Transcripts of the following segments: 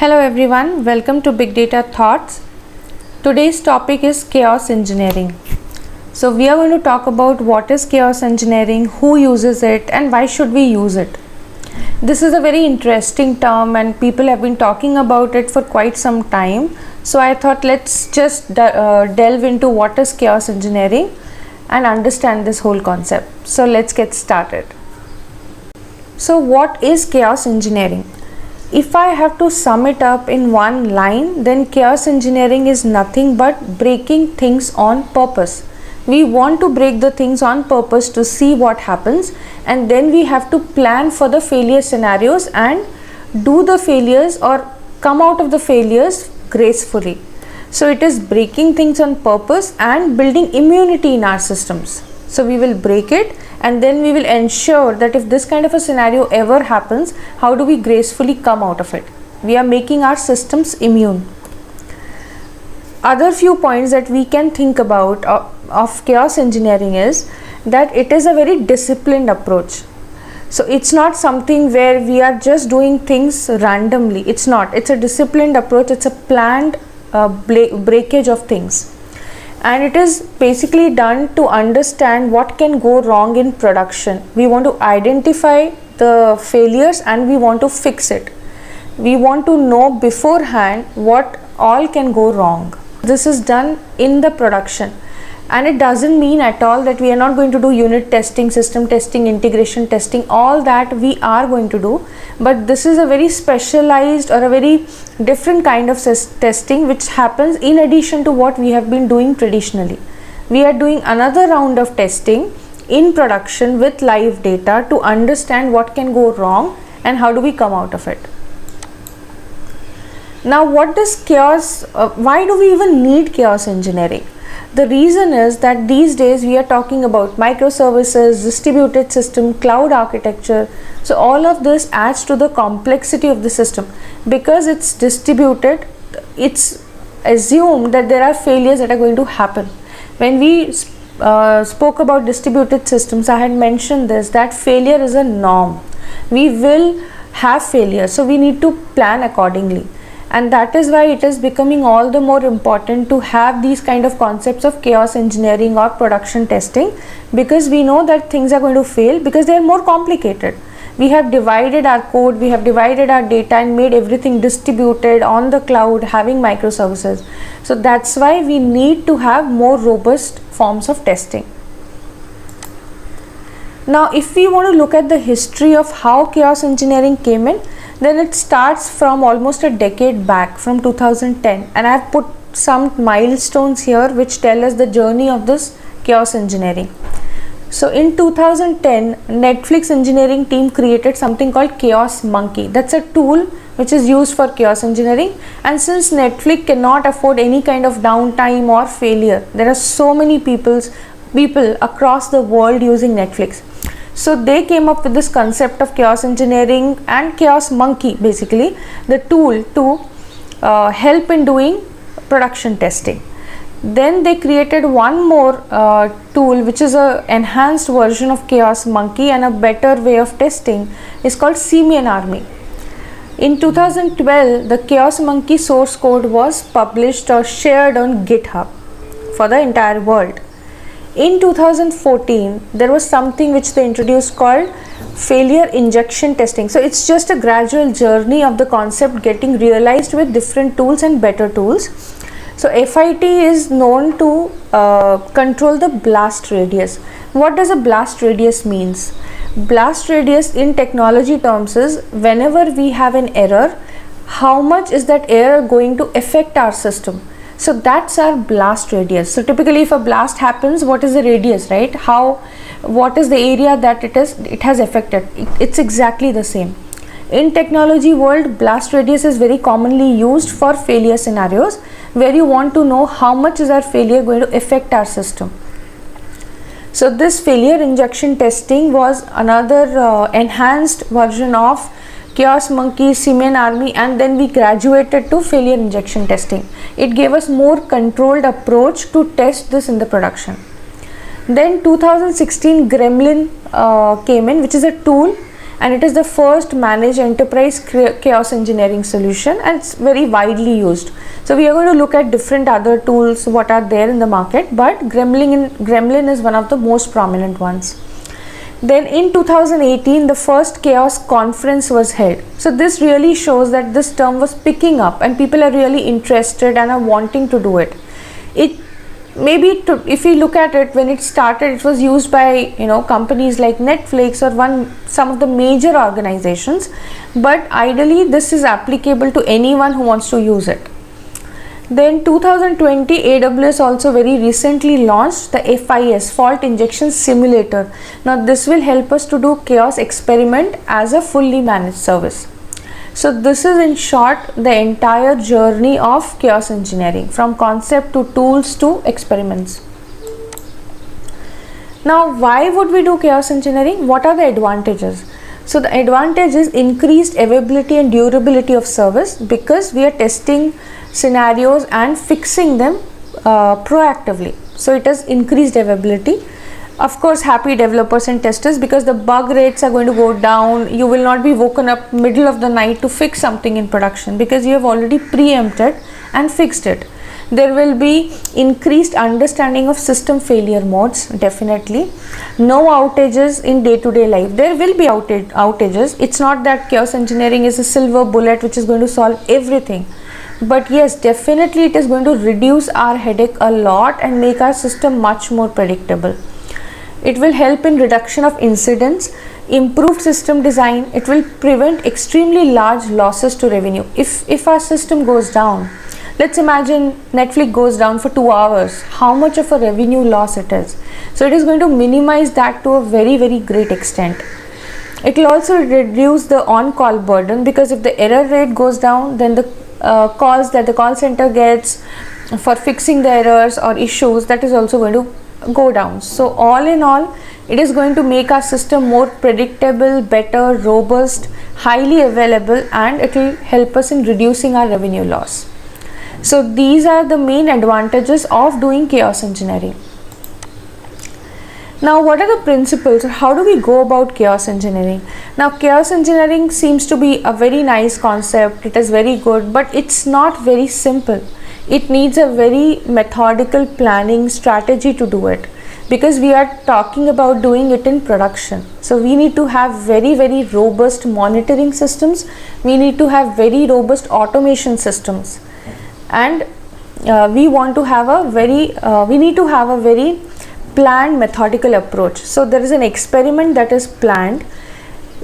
Hello everyone, welcome to Big Data Thoughts. Today's topic is chaos engineering. So we are going to talk about what is chaos engineering, who uses it and why should we use it. This is a very interesting term and people have been talking about it for quite some time. So I thought let's just delve into what is chaos engineering and understand this whole concept. So let's get started. So what is chaos engineering? If I have to sum it up in one line, then chaos engineering is nothing but breaking things on purpose. We want to break the things on purpose to see what happens, and then we have to plan for the failure scenarios and do the failures or come out of the failures gracefully. So it is breaking things on purpose and building immunity in our systems. So we will break it and then we will ensure that if this kind of a scenario ever happens, how do we gracefully come out of it? We are making our systems immune. Other few points that we can think about of chaos engineering is that it is a very disciplined approach. So it's not something where we are just doing things randomly. It's not. It's a disciplined approach. It's a planned breakage of things. And it is basically done to understand what can go wrong in production. We want to identify the failures and we want to fix it. We want to know beforehand what all can go wrong. This is done in the production, and it doesn't mean at all that we are not going to do unit testing, system testing, integration testing. All that we are going to do, but this is a very specialized or a very different kind of testing which happens in addition to what we have been doing traditionally. We are doing another round of testing in production with live data to understand what can go wrong and how do we come out of it. Now what does chaos, why do we even need chaos engineering? The reason is that these days we are talking about microservices, distributed system, cloud architecture. So all of this adds to the complexity of the system. Because it's distributed, it's assumed that there are failures that are going to happen. When we spoke about distributed systems, I had mentioned this, that failure is a norm. We will have failure, so we need to plan accordingly. And that is why it is becoming all the more important to have these kind of concepts of chaos engineering or production testing, because we know that things are going to fail because they are more complicated. We have divided our code, we have divided our data and made everything distributed on the cloud, having microservices. So that's why we need to have more robust forms of testing. Now if we want to look at the history of how chaos engineering came in, then it starts from almost a decade back, from 2010, and I have put some milestones here which tell us the journey of this chaos engineering. So in 2010, Netflix engineering team created something called Chaos Monkey. That's a tool which is used for chaos engineering, and since Netflix cannot afford any kind of downtime or failure, there are so many people across the world using Netflix. So they came up with this concept of chaos engineering and Chaos Monkey, basically the tool to help in doing production testing. Then they created one more tool which is a enhanced version of Chaos Monkey and a better way of testing, is called Simian Army. In 2012, the Chaos Monkey source code was published or shared on GitHub for the entire world. In 2014, there was something which they introduced called failure injection testing. So it's just a gradual journey of the concept getting realized with different tools and better tools. So FIT is known to control the blast radius. What does a blast radius means? Blast radius in technology terms is whenever we have an error, how much is that error going to affect our system? So that's our blast radius. So typically if a blast happens, what is the radius, right? What is the area that it has affected? It's exactly the same. In technology world, blast radius is very commonly used for failure scenarios where you want to know how much is our failure going to affect our system. So this failure injection testing was another enhanced version of Chaos Monkey, Simian Army, and then we graduated to failure injection testing. It gave us more controlled approach to test this in the production. Then 2016 Gremlin came in, which is a tool and it is the first managed enterprise chaos engineering solution, and it's very widely used. So we are going to look at different other tools what are there in the market, but Gremlin is one of the most prominent ones. Then in 2018 the first chaos conference was held. So this really shows that this term was picking up and people are really interested and are wanting to do it. If we look at it, when it started, it was used by companies like Netflix or some of the major organizations, but ideally this is applicable to anyone who wants to use it. Then 2020 AWS also very recently launched the FIS, Fault Injection Simulator. Now this will help us to do chaos experiment as a fully managed service. So this is in short the entire journey of chaos engineering, from concept to tools to experiments. Now why would we do chaos engineering? What are the advantages? So the advantage is increased availability and durability of service, because we are testing scenarios and fixing them proactively. So it has increased availability. Of course, happy developers and testers, because the bug rates are going to go down. You will not be woken up middle of the night to fix something in production, because you have already preempted and fixed it. There will be increased understanding of system failure modes, definitely. No outages in day-to-day life. There will be outages. It's not that chaos engineering is a silver bullet which is going to solve everything. But yes, definitely it is going to reduce our headache a lot and make our system much more predictable. It will help in reduction of incidents, improved system design. It will prevent extremely large losses to revenue. If our system goes down, let's imagine Netflix goes down for 2 hours, how much of a revenue loss it is. So it is going to minimize that to a very, very great extent. It will also reduce the on-call burden, because if the error rate goes down, then the calls that the call center gets for fixing the errors or issues, that is also going to go down. So all in all, it is going to make our system more predictable, better, robust, highly available, and it will help us in reducing our revenue loss. So these are the main advantages of doing chaos engineering. Now what are the principles, or how do we go about chaos engineering? Now chaos engineering seems to be a very nice concept, it is very good, but it's not very simple. It needs a very methodical planning strategy to do it, because we are talking about doing it in production. So we need to have very, very robust monitoring systems. We need to have very robust automation systems, and we need to have a very planned methodical approach. So there is an experiment that is planned.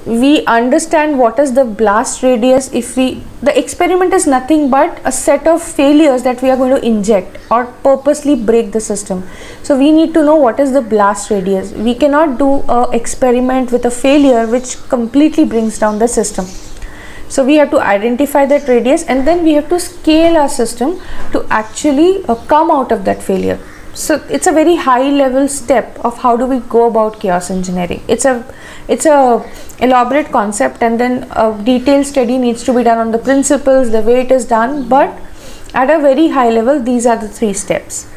We understand what is the blast radius. The experiment is nothing but a set of failures that we are going to inject or purposely break the system. So we need to know what is the blast radius. We cannot do an experiment with a failure which completely brings down the system. So we have to identify that radius, and then we have to scale our system to actually come out of that failure. So it's a very high level step of how do we go about chaos engineering. It's a elaborate concept, and then a detailed study needs to be done on the principles, the way it is done, but at a very high level, these are the 3 steps.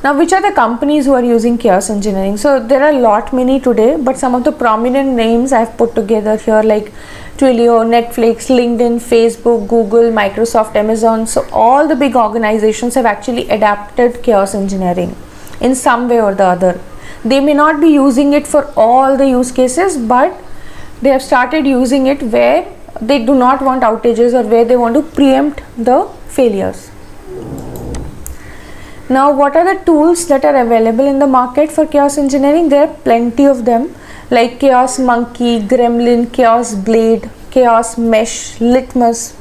Now, which are the companies who are using chaos engineering? So there are many today, but some of the prominent names I have put together here, like Twilio, Netflix, LinkedIn, Facebook, Google, Microsoft, Amazon. So all the big organizations have actually adapted chaos engineering in some way or the other. They may not be using it for all the use cases, but they have started using it where they do not want outages or where they want to preempt the failures. Now, what are the tools that are available in the market for chaos engineering? There are plenty of them, like Chaos Monkey, Gremlin, Chaos Blade, Chaos Mesh, Litmus,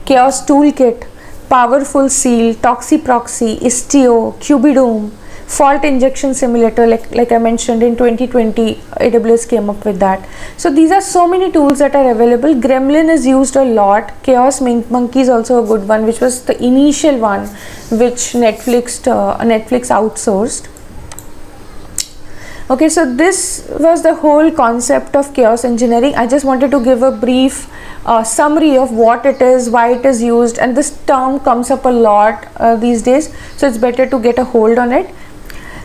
Chaos Toolkit, Powerful Seal, Toxi-Proxy, Istio, Cubidoom, Fault Injection Simulator, like I mentioned in 2020, AWS came up with that. So these are so many tools that are available. Gremlin is used a lot. Chaos Monkey is also a good one, which was the initial one which Netflix outsourced. Okay, so this was the whole concept of chaos engineering. I just wanted to give a brief summary of what it is, why it is used, and this term comes up a lot these days, so it's better to get a hold on it.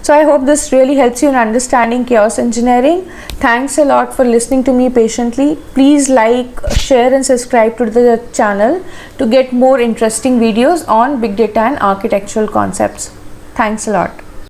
So I hope this really helps you in understanding chaos engineering. Thanks a lot for listening to me patiently. Please like, share and subscribe to the channel to get more interesting videos on big data and architectural concepts. Thanks a lot.